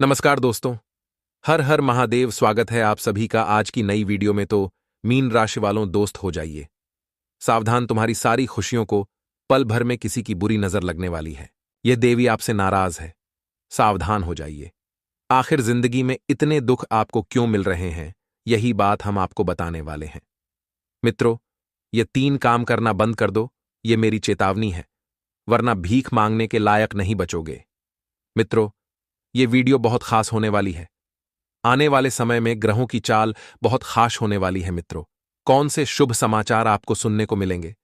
नमस्कार दोस्तों। हर हर महादेव। स्वागत है आप सभी का आज की नई वीडियो में। तो मीन राशि वालों, दोस्त हो जाइए सावधान। तुम्हारी सारी खुशियों को पल भर में किसी की बुरी नजर लगने वाली है। यह देवी आपसे नाराज है। सावधान हो जाइए। आखिर जिंदगी में इतने दुख आपको क्यों मिल रहे हैं, यही बात हम आपको बताने वाले हैं। मित्रों, ये 3 काम करना बंद कर दो, ये मेरी चेतावनी है, वरना भीख मांगने के लायक नहीं बचोगे। मित्रों, ये वीडियो बहुत खास होने वाली है। आने वाले समय में ग्रहों की चाल बहुत खास होने वाली है। मित्रों, कौन से शुभ समाचार आपको सुनने को मिलेंगे,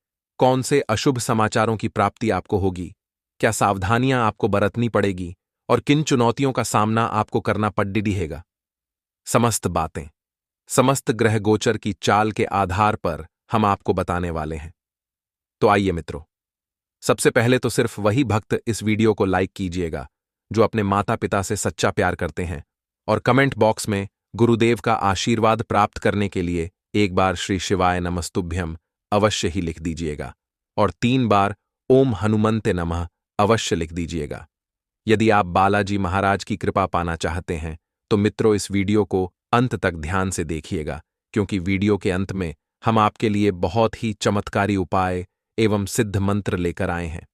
कौन से अशुभ समाचारों की प्राप्ति आपको होगी, क्या सावधानियां आपको बरतनी पड़ेगी और किन चुनौतियों का सामना आपको करना पड़ेगा। समस्त बातें समस्त ग्रह गोचर की चाल के आधार पर हम आपको बताने वाले हैं। तो आइए मित्रों, सबसे पहले तो सिर्फ वही भक्त इस वीडियो को लाइक कीजिएगा जो अपने माता पिता से सच्चा प्यार करते हैं, और कमेंट बॉक्स में गुरुदेव का आशीर्वाद प्राप्त करने के लिए एक बार श्री शिवाय नमस्तुभ्यम अवश्य ही लिख दीजिएगा, और 3 बार ओम हनुमन्ते नमः अवश्य लिख दीजिएगा। यदि आप बालाजी महाराज की कृपा पाना चाहते हैं तो मित्रों, इस वीडियो को अंत तक ध्यान से देखिएगा, क्योंकि वीडियो के अंत में हम आपके लिए बहुत ही चमत्कारी उपाय एवं सिद्ध मंत्र लेकर आए हैं।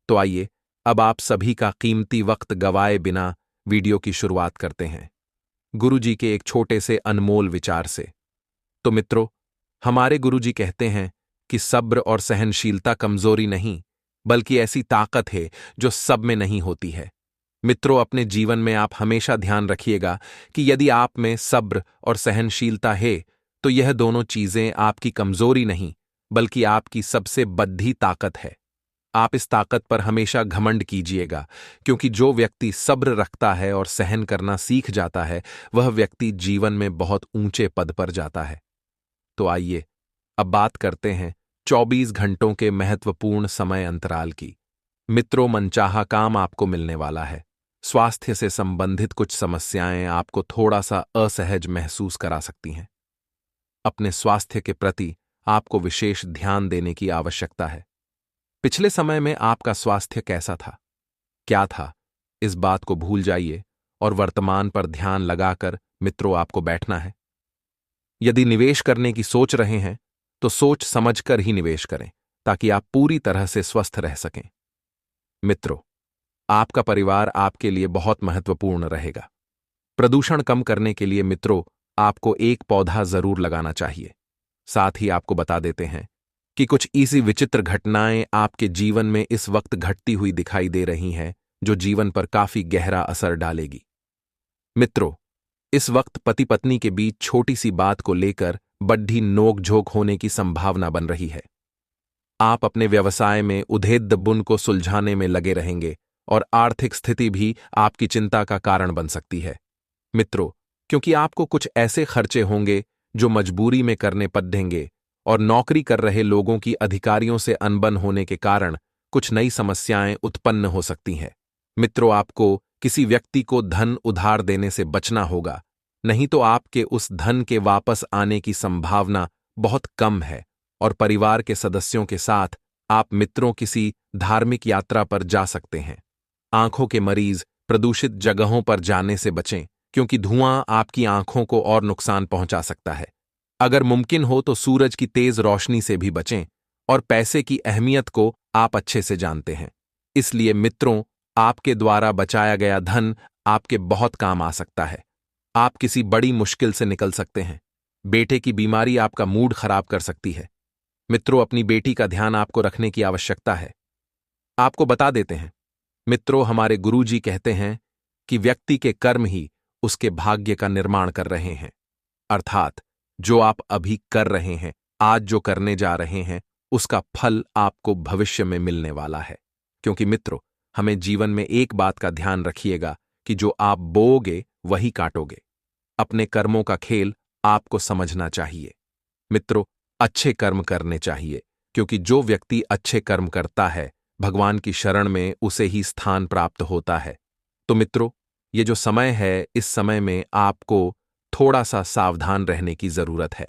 तो आइए, अब आप सभी का कीमती वक्त गवाए बिना वीडियो की शुरुआत करते हैं, गुरुजी के एक छोटे से अनमोल विचार से। तो मित्रों, हमारे गुरुजी कहते हैं कि सब्र और सहनशीलता कमजोरी नहीं, बल्कि ऐसी ताकत है जो सब में नहीं होती है। मित्रों, अपने जीवन में आप हमेशा ध्यान रखिएगा कि यदि आप में सब्र और सहनशीलता है तो यह दोनों चीजें आपकी कमजोरी नहीं, बल्कि आपकी सबसे बड़ी ताकत है। आप इस ताकत पर हमेशा घमंड कीजिएगा, क्योंकि जो व्यक्ति सब्र रखता है और सहन करना सीख जाता है, वह व्यक्ति जीवन में बहुत ऊंचे पद पर जाता है। तो आइए, अब बात करते हैं 24 घंटों के महत्वपूर्ण समय अंतराल की। मित्रों, मनचाहा काम आपको मिलने वाला है। स्वास्थ्य से संबंधित कुछ समस्याएं आपको थोड़ा सा असहज महसूस करा सकती हैं। अपने स्वास्थ्य के प्रति आपको विशेष ध्यान देने की आवश्यकता है। पिछले समय में आपका स्वास्थ्य कैसा था, क्या था, इस बात को भूल जाइए और वर्तमान पर ध्यान लगाकर मित्रों आपको बैठना है। यदि निवेश करने की सोच रहे हैं तो सोच समझकर ही निवेश करें, ताकि आप पूरी तरह से स्वस्थ रह सकें। मित्रों, आपका परिवार आपके लिए बहुत महत्वपूर्ण रहेगा। प्रदूषण कम करने के लिए मित्रों, आपको एक पौधा जरूर लगाना चाहिए। साथ ही आपको बता देते हैं कि कुछ ऐसी विचित्र घटनाएं आपके जीवन में इस वक्त घटती हुई दिखाई दे रही हैं, जो जीवन पर काफी गहरा असर डालेगी। मित्रों, इस वक्त पति पत्नी के बीच छोटी सी बात को लेकर बड्ढी नोक-झोंक होने की संभावना बन रही है। आप अपने व्यवसाय में उधेड़ बुन को सुलझाने में लगे रहेंगे और आर्थिक स्थिति भी आपकी चिंता का कारण बन सकती है। मित्रों, क्योंकि आपको कुछ ऐसे खर्चे होंगे जो मजबूरी में करने पड़ेंगे, और नौकरी कर रहे लोगों की अधिकारियों से अनबन होने के कारण कुछ नई समस्याएं उत्पन्न हो सकती हैं। मित्रों, आपको किसी व्यक्ति को धन उधार देने से बचना होगा, नहीं तो आपके उस धन के वापस आने की संभावना बहुत कम है। और परिवार के सदस्यों के साथ आप मित्रों किसी धार्मिक यात्रा पर जा सकते हैं। आंखों के मरीज प्रदूषित जगहों पर जाने से बचें, क्योंकि धुआं आपकी आंखों को और नुकसान पहुंचा सकता है। अगर मुमकिन हो तो सूरज की तेज रोशनी से भी बचें, और पैसे की अहमियत को आप अच्छे से जानते हैं। इसलिए मित्रों, आपके द्वारा बचाया गया धन आपके बहुत काम आ सकता है। आप किसी बड़ी मुश्किल से निकल सकते हैं। बेटे की बीमारी आपका मूड खराब कर सकती है। मित्रों, अपनी बेटी का ध्यान आपको रखने की आवश्यकता है। आपको बता देते हैं मित्रों, हमारे गुरुजी कहते हैं कि व्यक्ति के कर्म ही उसके भाग्य का निर्माण कर रहे हैं। अर्थात जो आप अभी कर रहे हैं, आज जो करने जा रहे हैं, उसका फल आपको भविष्य में मिलने वाला है। क्योंकि मित्रों, हमें जीवन में एक बात का ध्यान रखिएगा कि जो आप बोओगे वही काटोगे। अपने कर्मों का खेल आपको समझना चाहिए। मित्रों, अच्छे कर्म करने चाहिए, क्योंकि जो व्यक्ति अच्छे कर्म करता है, भगवान की शरण में उसे ही स्थान प्राप्त होता है। तो मित्रों, ये जो समय है, इस समय में आपको थोड़ा सा सावधान रहने की जरूरत है।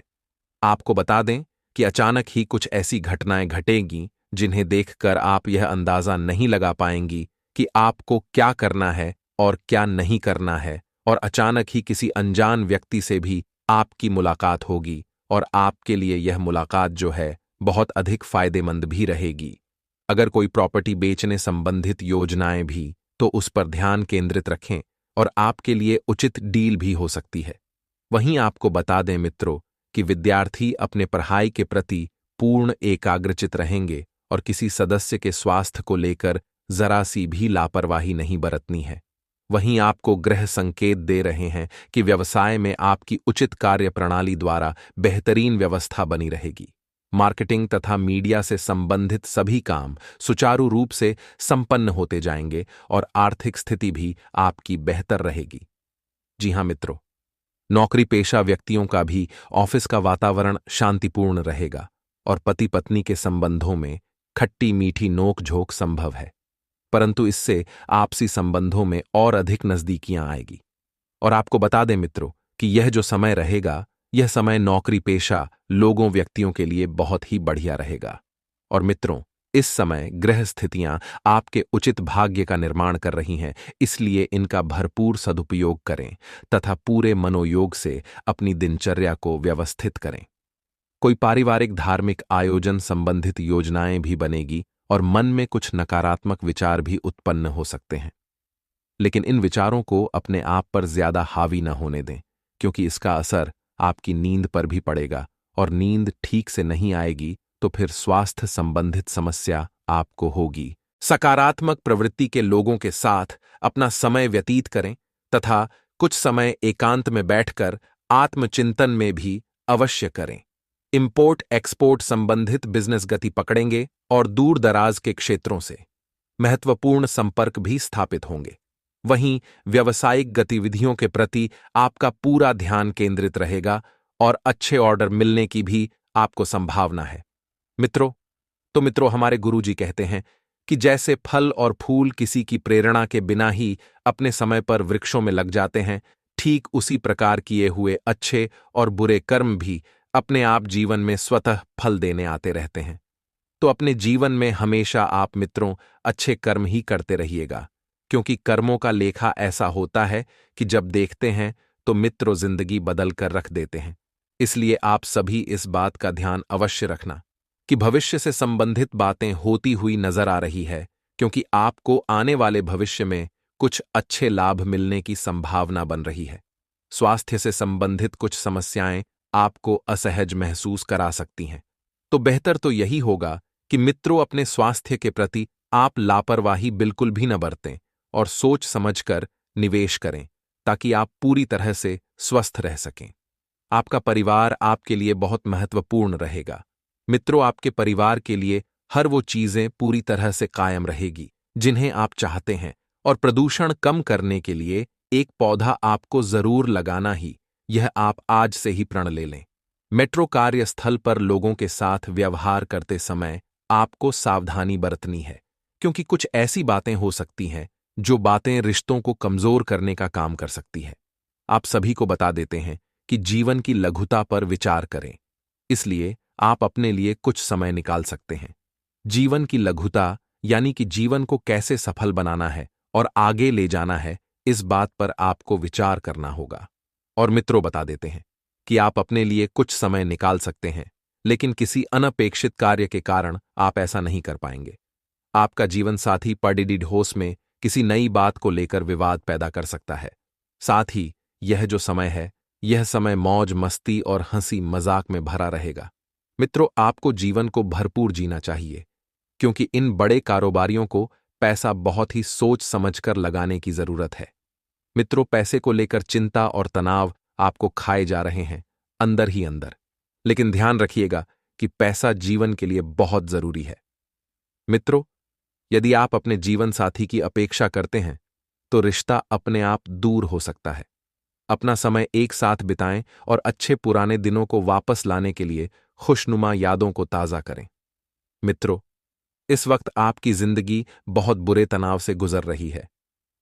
आपको बता दें कि अचानक ही कुछ ऐसी घटनाएं घटेंगी जिन्हें देखकर आप यह अंदाजा नहीं लगा पाएंगी कि आपको क्या करना है और क्या नहीं करना है, और अचानक ही किसी अनजान व्यक्ति से भी आपकी मुलाकात होगी और आपके लिए यह मुलाकात जो है बहुत अधिक फायदेमंद भी रहेगी। अगर कोई प्रॉपर्टी बेचने संबंधित योजनाएं भी, तो उस पर ध्यान केंद्रित रखें और आपके लिए उचित डील भी हो सकती है। वहीं आपको बता दें मित्रों कि विद्यार्थी अपने पढ़ाई के प्रति पूर्ण एकाग्रचित रहेंगे और किसी सदस्य के स्वास्थ्य को लेकर जरा सी भी लापरवाही नहीं बरतनी है। वहीं आपको ग्रह संकेत दे रहे हैं कि व्यवसाय में आपकी उचित कार्य प्रणाली द्वारा बेहतरीन व्यवस्था बनी रहेगी। मार्केटिंग तथा मीडिया से संबंधित सभी काम सुचारू रूप से संपन्न होते जाएंगे और आर्थिक स्थिति भी आपकी बेहतर रहेगी। जी हां मित्रों, नौकरी पेशा व्यक्तियों का भी ऑफिस का वातावरण शांतिपूर्ण रहेगा और पति पत्नी के संबंधों में खट्टी मीठी नोक झोंक संभव है, परंतु इससे आपसी संबंधों में और अधिक नजदीकियां आएगी। और आपको बता दें मित्रों कि यह जो समय रहेगा, यह समय नौकरी पेशा लोगों व्यक्तियों के लिए बहुत ही बढ़िया रहेगा। और मित्रों, इस समय ग्रह स्थितियां आपके उचित भाग्य का निर्माण कर रही हैं, इसलिए इनका भरपूर सदुपयोग करें तथा पूरे मनोयोग से अपनी दिनचर्या को व्यवस्थित करें। कोई पारिवारिक धार्मिक आयोजन संबंधित योजनाएं भी बनेगी और मन में कुछ नकारात्मक विचार भी उत्पन्न हो सकते हैं, लेकिन इन विचारों को अपने आप पर ज्यादा हावी न होने दें, क्योंकि इसका असर आपकी नींद पर भी पड़ेगा और नींद ठीक से नहीं आएगी तो फिर स्वास्थ्य संबंधित समस्या आपको होगी। सकारात्मक प्रवृत्ति के लोगों के साथ अपना समय व्यतीत करें तथा कुछ समय एकांत में बैठकर आत्मचिंतन में भी अवश्य करें। इंपोर्ट एक्सपोर्ट संबंधित बिजनेस गति पकड़ेंगे और दूर दराज के क्षेत्रों से महत्वपूर्ण संपर्क भी स्थापित होंगे। वहीं व्यावसायिक गतिविधियों के प्रति आपका पूरा ध्यान केंद्रित रहेगा और अच्छे ऑर्डर मिलने की भी आपको संभावना है। मित्रों, हमारे गुरुजी कहते हैं कि जैसे फल और फूल किसी की प्रेरणा के बिना ही अपने समय पर वृक्षों में लग जाते हैं, ठीक उसी प्रकार किए हुए अच्छे और बुरे कर्म भी अपने आप जीवन में स्वतः फल देने आते रहते हैं। तो अपने जीवन में हमेशा आप मित्रों अच्छे कर्म ही करते रहिएगा, क्योंकि कर्मों का लेखा ऐसा होता है कि जब देखते हैं तो मित्रों जिंदगी बदल कर रख देते हैं। इसलिए आप सभी इस बात का ध्यान अवश्य रखना कि भविष्य से संबंधित बातें होती हुई नजर आ रही है, क्योंकि आपको आने वाले भविष्य में कुछ अच्छे लाभ मिलने की संभावना बन रही है। स्वास्थ्य से संबंधित कुछ समस्याएं आपको असहज महसूस करा सकती हैं, तो बेहतर तो यही होगा कि मित्रों अपने स्वास्थ्य के प्रति आप लापरवाही बिल्कुल भी न बरतें और सोच समझकर निवेश करें, ताकि आप पूरी तरह से स्वस्थ रह सकें। आपका परिवार आपके लिए बहुत महत्वपूर्ण रहेगा। मित्रों, आपके परिवार के लिए हर वो चीजें पूरी तरह से कायम रहेगी जिन्हें आप चाहते हैं, और प्रदूषण कम करने के लिए एक पौधा आपको जरूर लगाना ही, यह आप आज से ही प्रण ले लें। मेट्रो कार्यस्थल पर लोगों के साथ व्यवहार करते समय आपको सावधानी बरतनी है, क्योंकि कुछ ऐसी बातें हो सकती हैं जो बातें रिश्तों को कमजोर करने का काम कर सकती है। आप सभी को बता देते हैं कि जीवन की लघुता पर विचार करें, इसलिए आप अपने लिए कुछ समय निकाल सकते हैं। जीवन की लघुता यानी कि जीवन को कैसे सफल बनाना है और आगे ले जाना है, इस बात पर आपको विचार करना होगा। और मित्रों, बता देते हैं कि आप अपने लिए कुछ समय निकाल सकते हैं, लेकिन किसी अनपेक्षित कार्य के कारण आप ऐसा नहीं कर पाएंगे। आपका जीवन साथी पडिडिढोस में किसी नई बात को लेकर विवाद पैदा कर सकता है। साथ ही यह जो समय है, यह समय मौज मस्ती और हंसी मजाक में भरा रहेगा। मित्रों, आपको जीवन को भरपूर जीना चाहिए, क्योंकि इन बड़े कारोबारियों को पैसा बहुत ही सोच समझकर लगाने की जरूरत है। मित्रों, पैसे को लेकर चिंता और तनाव आपको खाए जा रहे हैं अंदर ही अंदर, लेकिन ध्यान रखिएगा कि पैसा जीवन के लिए बहुत जरूरी है। मित्रों, यदि आप अपने जीवन साथी की अपेक्षा करते हैं तो रिश्ता अपने आप दूर हो सकता है। अपना समय एक साथ बिताएं और अच्छे पुराने दिनों को वापस लाने के लिए खुशनुमा यादों को ताजा करें। मित्रों, इस वक्त आपकी जिंदगी बहुत बुरे तनाव से गुजर रही है।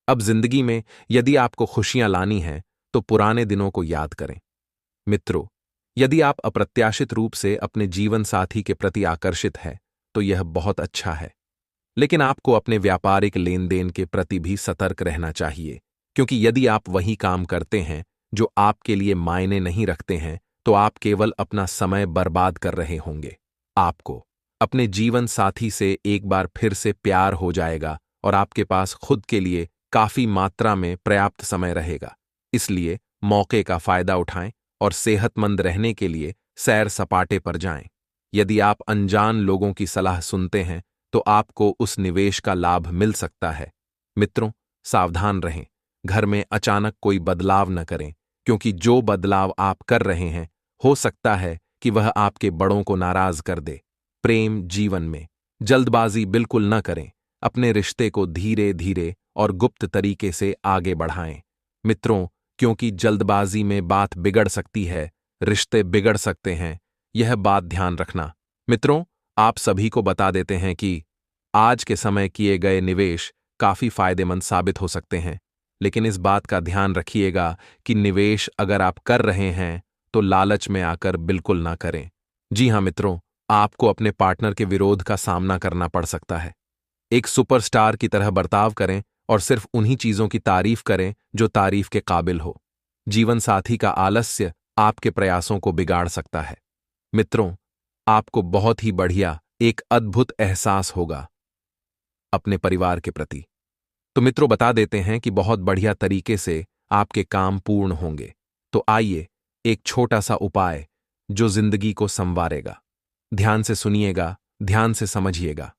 अब जिंदगी में यदि आपको खुशियां लानी हैं तो पुराने दिनों को याद करें। मित्रों, यदि आप अप्रत्याशित रूप से अपने जीवन साथी के प्रति आकर्षित हैं तो यह बहुत अच्छा है। लेकिन आपको अपने व्यापारिक लेन देन के प्रति भी सतर्क रहना चाहिए, क्योंकि यदि आप वही काम करते हैं जो आपके लिए मायने नहीं रखते हैं, तो आप केवल अपना समय बर्बाद कर रहे होंगे। आपको अपने जीवन साथी से एक बार फिर से प्यार हो जाएगा और आपके पास खुद के लिए काफी मात्रा में पर्याप्त समय रहेगा। इसलिए मौके का फायदा उठाएं और सेहतमंद रहने के लिए सैर सपाटे पर जाएं। यदि आप अनजान लोगों की सलाह सुनते हैं तो आपको उस निवेश का लाभ मिल सकता है। मित्रों, सावधान रहें, घर में अचानक कोई बदलाव न करें, क्योंकि जो बदलाव आप कर रहे हैं हो सकता है कि वह आपके बड़ों को नाराज कर दे। प्रेम जीवन में जल्दबाजी बिल्कुल न करें, अपने रिश्ते को धीरे धीरे और गुप्त तरीके से आगे बढ़ाएं। मित्रों, क्योंकि जल्दबाजी में बात बिगड़ सकती है, रिश्ते बिगड़ सकते हैं, यह बात ध्यान रखना। मित्रों, आप सभी को बता देते हैं कि आज के समय किए गए निवेश काफी फायदेमंद साबित हो सकते हैं, लेकिन इस बात का ध्यान रखिएगा कि निवेश अगर आप कर रहे हैं तो लालच में आकर बिल्कुल ना करें। जी हां मित्रों, आपको अपने पार्टनर के विरोध का सामना करना पड़ सकता है। एक सुपरस्टार की तरह बर्ताव करें और सिर्फ उन्हीं चीजों की तारीफ करें जो तारीफ के काबिल हो। जीवन साथी का आलस्य आपके प्रयासों को बिगाड़ सकता है। मित्रों, आपको बहुत ही बढ़िया एक अद्भुत एहसास होगा अपने परिवार के प्रति। तो मित्रों, बता देते हैं कि बहुत बढ़िया तरीके से आपके काम पूर्ण होंगे। तो आइए, एक छोटा सा उपाय जो जिंदगी को संवारेगा। ध्यान से सुनिएगा, ध्यान से समझिएगा।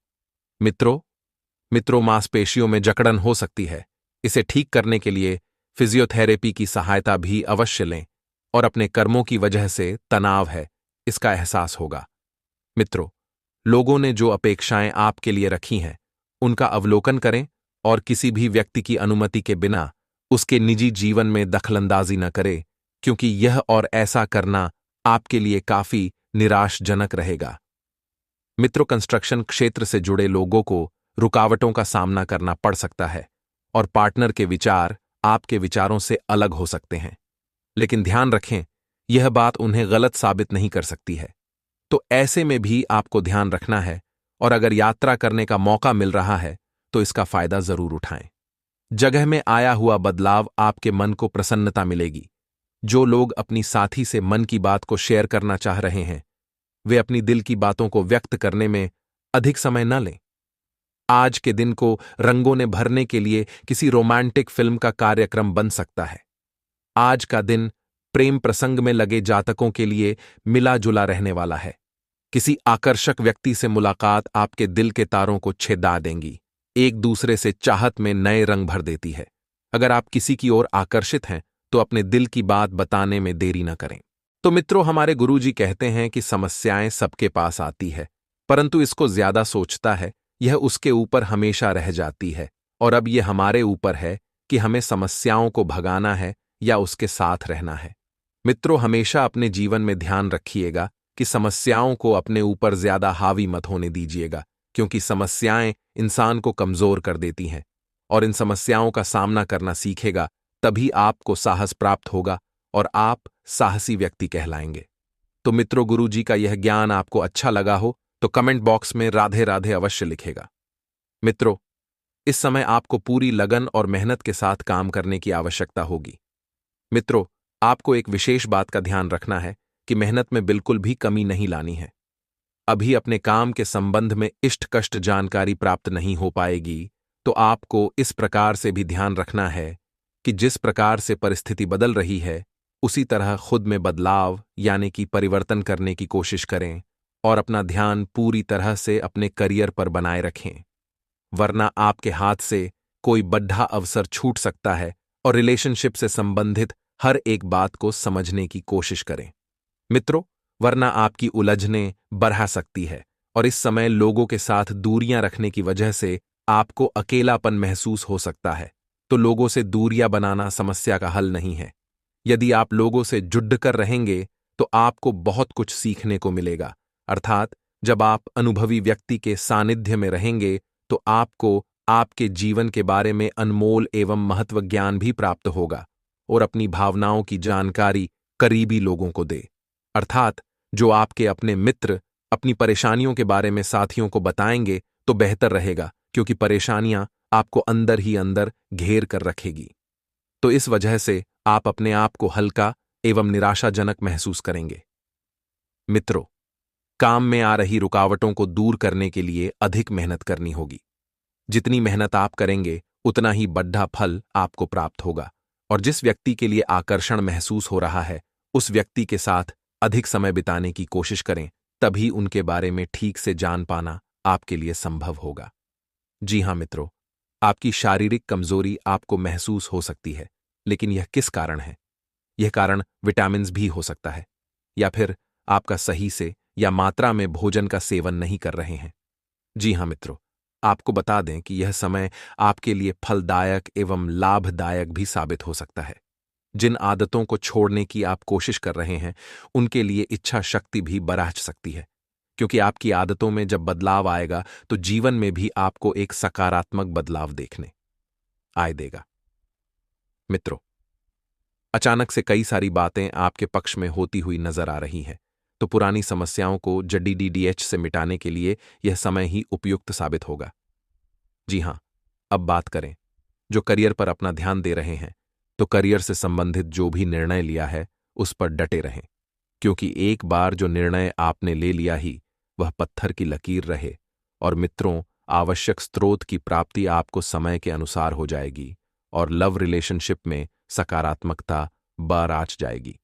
मित्रों, मांसपेशियों में जकड़न हो सकती है। इसे ठीक करने के लिए फिजियोथेरेपी की सहायता भी अवश्य लें और अपने कर्मों की वजह से तनाव है, इसका एहसास होगा। मित्रों, लोगों ने जो अपेक्षाएं आपके लिए रखी हैं, उनका अवलोकन करें और किसी भी व्यक्ति की अनुमति के बिना उसके निजी जीवन में दखलंदाजी न करें, क्योंकि यह और ऐसा करना आपके लिए काफी निराशजनक रहेगा। मित्रों, कंस्ट्रक्शन क्षेत्र से जुड़े लोगों को रुकावटों का सामना करना पड़ सकता है और पार्टनर के विचार आपके विचारों से अलग हो सकते हैं, लेकिन ध्यान रखें, यह बात उन्हें गलत साबित नहीं कर सकती है। तो ऐसे में भी आपको ध्यान रखना है और अगर यात्रा करने का मौका मिल रहा है तो इसका फायदा जरूर उठाएं। जगह में आया हुआ बदलाव आपके मन को प्रसन्नता मिलेगी। जो लोग अपनी साथी से मन की बात को शेयर करना चाह रहे हैं, वे अपनी दिल की बातों को व्यक्त करने में अधिक समय न लें। आज के दिन को रंगों ने भरने के लिए किसी रोमांटिक फिल्म का कार्यक्रम बन सकता है। आज का दिन प्रेम प्रसंग में लगे जातकों के लिए मिला जुला रहने वाला है। किसी आकर्षक व्यक्ति से मुलाकात आपके दिल के तारों को छेदा देंगी, एक दूसरे से चाहत में नए रंग भर देती है। अगर आप किसी की ओर आकर्षित हैं तो अपने दिल की बात बताने में देरी न करें। तो मित्रों, हमारे गुरुजी कहते हैं कि समस्याएं सबके पास आती है, परंतु इसको ज्यादा सोचता है, यह उसके ऊपर हमेशा रह जाती है और अब यह हमारे ऊपर है कि हमें समस्याओं को भगाना है या उसके साथ रहना है। मित्रों, हमेशा अपने जीवन में ध्यान रखिएगा कि समस्याओं को अपने ऊपर ज्यादा हावी मत होने दीजिएगा, क्योंकि समस्याएं इंसान को कमजोर कर देती हैं और इन समस्याओं का सामना करना सीखेगा तभी आपको साहस प्राप्त होगा और आप साहसी व्यक्ति कहलाएंगे। तो मित्रों, गुरुजी का यह ज्ञान आपको अच्छा लगा हो तो कमेंट बॉक्स में राधे राधे अवश्य लिखेगा। मित्रों, इस समय आपको पूरी लगन और मेहनत के साथ काम करने की आवश्यकता होगी। मित्रों, आपको एक विशेष बात का ध्यान रखना है कि मेहनत में बिल्कुल भी कमी नहीं लानी है। अभी अपने काम के संबंध में इष्ट कष्ट जानकारी प्राप्त नहीं हो पाएगी, तो आपको इस प्रकार से भी ध्यान रखना है कि जिस प्रकार से परिस्थिति बदल रही है, उसी तरह खुद में बदलाव यानी कि परिवर्तन करने की कोशिश करें और अपना ध्यान पूरी तरह से अपने करियर पर बनाए रखें, वरना आपके हाथ से कोई बड़ा अवसर छूट सकता है और रिलेशनशिप से संबंधित हर एक बात को समझने की कोशिश करें। मित्रों, वरना आपकी उलझनें बढ़ा सकती है और इस समय लोगों के साथ दूरियां रखने की वजह से आपको अकेलापन महसूस हो सकता है। तो लोगों से दूरियां बनाना समस्या का हल नहीं है। यदि आप लोगों से जुड़ कर रहेंगे तो आपको बहुत कुछ सीखने को मिलेगा, अर्थात जब आप अनुभवी व्यक्ति के सानिध्य में रहेंगे तो आपको आपके जीवन के बारे में अनमोल एवं महत्व ज्ञान भी प्राप्त होगा और अपनी भावनाओं की जानकारी करीबी लोगों को दे, अर्थात जो आपके अपने मित्र अपनी परेशानियों के बारे में साथियों को बताएंगे तो बेहतर रहेगा, क्योंकि परेशानियां आपको अंदर ही अंदर घेर कर रखेगी। तो इस वजह से आप अपने आप को हल्का एवं निराशाजनक महसूस करेंगे। मित्रों, काम में आ रही रुकावटों को दूर करने के लिए अधिक मेहनत करनी होगी। जितनी मेहनत आप करेंगे उतना ही बढ़ा फल आपको प्राप्त होगा। और जिस व्यक्ति के लिए आकर्षण महसूस हो रहा है उस व्यक्ति के साथ अधिक समय बिताने की कोशिश करें, तभी उनके बारे में ठीक से जान पाना आपके लिए संभव होगा। जी हां मित्रों, आपकी शारीरिक कमजोरी आपको महसूस हो सकती है, लेकिन यह किस कारण है? यह कारण विटामिन्स भी हो सकता है, या फिर आपका सही से या मात्रा में भोजन का सेवन नहीं कर रहे हैं। जी हां मित्रों, आपको बता दें कि यह समय आपके लिए फलदायक एवं लाभदायक भी साबित हो सकता है। जिन आदतों को छोड़ने की आप कोशिश कर रहे हैं उनके लिए इच्छा शक्ति भी बढ़ सकती है, क्योंकि आपकी आदतों में जब बदलाव आएगा तो जीवन में भी आपको एक सकारात्मक बदलाव देखने आए देगा। मित्रों, अचानक से कई सारी बातें आपके पक्ष में होती हुई नजर आ रही हैं, तो पुरानी समस्याओं को जडीडीडीएच से मिटाने के लिए यह समय ही उपयुक्त साबित होगा। जी हां, अब बात करें जो करियर पर अपना ध्यान दे रहे हैं, तो करियर से संबंधित जो भी निर्णय लिया है उस पर डटे रहें, क्योंकि एक बार जो निर्णय आपने ले लिया ही वह पत्थर की लकीर रहे। और मित्रों, आवश्यक स्रोत की प्राप्ति आपको समय के अनुसार हो जाएगी और लव रिलेशनशिप में सकारात्मकता बराच जाएगी।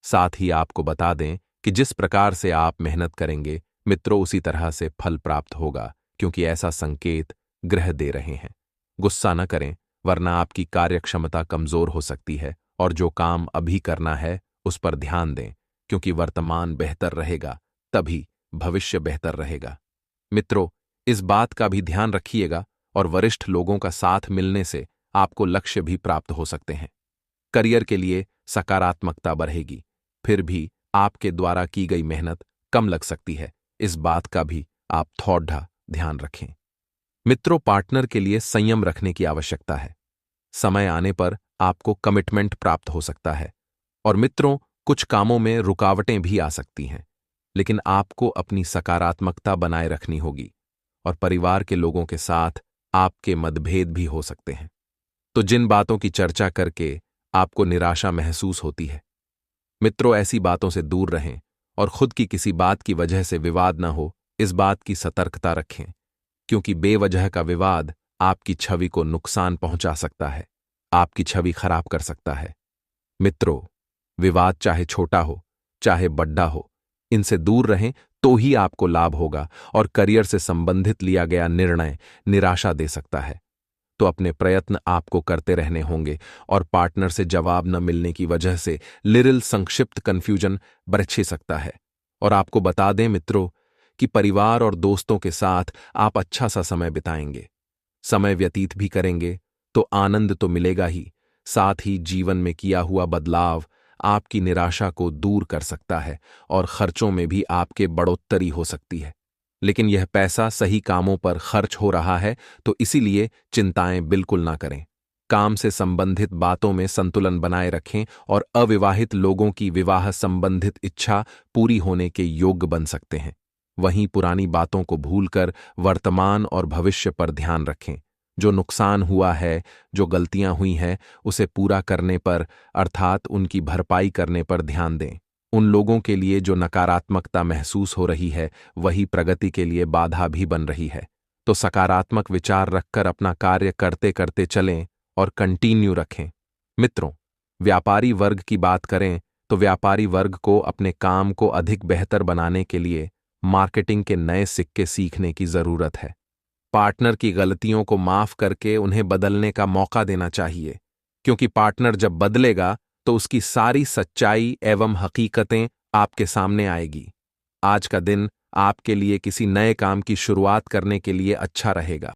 साथ ही आपको बता दें कि जिस प्रकार से आप मेहनत करेंगे मित्रों उसी तरह से फल प्राप्त होगा, क्योंकि ऐसा संकेत ग्रह दे रहे हैं। गुस्सा न करें, वरना आपकी कार्यक्षमता कमजोर हो सकती है। और जो काम अभी करना है उस पर ध्यान दें, क्योंकि वर्तमान बेहतर रहेगा तभी भविष्य बेहतर रहेगा। मित्रों, इस बात का भी ध्यान रखिएगा और वरिष्ठ लोगों का साथ मिलने से आपको लक्ष्य भी प्राप्त हो सकते हैं। करियर के लिए सकारात्मकता बढ़ेगी, फिर भी आपके द्वारा की गई मेहनत कम लग सकती है। इस बात का भी आप थोड़ा ध्यान रखें। मित्रों, पार्टनर के लिए संयम रखने की आवश्यकता है। समय आने पर आपको कमिटमेंट प्राप्त हो सकता है। और मित्रों, कुछ कामों में रुकावटें भी आ सकती हैं, लेकिन आपको अपनी सकारात्मकता बनाए रखनी होगी। और परिवार के लोगों के साथ आपके मतभेद भी हो सकते हैं, तो जिन बातों की चर्चा करके आपको निराशा महसूस होती है, मित्रों ऐसी बातों से दूर रहें और खुद की किसी बात की वजह से विवाद न हो, इस बात की सतर्कता रखें, क्योंकि बेवजह का विवाद आपकी छवि को नुकसान पहुंचा सकता है, आपकी छवि खराब कर सकता है। मित्रों, विवाद चाहे छोटा हो चाहे बड़ा हो, इनसे दूर रहें तो ही आपको लाभ होगा। और करियर से संबंधित लिया गया निर्णय निराशा दे सकता है, तो अपने प्रयत्न आपको करते रहने होंगे। और पार्टनर से जवाब न मिलने की वजह से लिटिल संक्षिप्त कंफ्यूजन बरछे सकता है। और आपको बता दें मित्रों कि परिवार और दोस्तों के साथ आप अच्छा सा समय बिताएंगे, समय व्यतीत भी करेंगे, तो आनंद तो मिलेगा ही, साथ ही जीवन में किया हुआ बदलाव आपकी निराशा को दूर कर सकता है और खर्चों में भी आपके बढ़ोत्तरी हो सकती है। लेकिन यह पैसा सही कामों पर खर्च हो रहा है, तो इसीलिए चिंताएं बिल्कुल ना करें। काम से संबंधित बातों में संतुलन बनाए रखें और अविवाहित लोगों की विवाह संबंधित इच्छा पूरी होने के योग्य बन सकते हैं। वहीं पुरानी बातों को भूलकर वर्तमान और भविष्य पर ध्यान रखें। जो नुकसान हुआ है, जो गलतियां हुई हैं, उसे पूरा करने पर अर्थात उनकी भरपाई करने पर ध्यान दें। उन लोगों के लिए जो नकारात्मकता महसूस हो रही है वही प्रगति के लिए बाधा भी बन रही है, तो सकारात्मक विचार रखकर अपना कार्य करते करते चलें और कंटिन्यू रखें। मित्रों, व्यापारी वर्ग की बात करें तो व्यापारी वर्ग को अपने काम को अधिक बेहतर बनाने के लिए मार्केटिंग के नए सिक्के सीखने की जरूरत है। पार्टनर की गलतियों को माफ करके उन्हें बदलने का मौका देना चाहिए, क्योंकि पार्टनर जब बदलेगा तो उसकी सारी सच्चाई एवं हकीकतें आपके सामने आएगी। आज का दिन आपके लिए किसी नए काम की शुरुआत करने के लिए अच्छा रहेगा।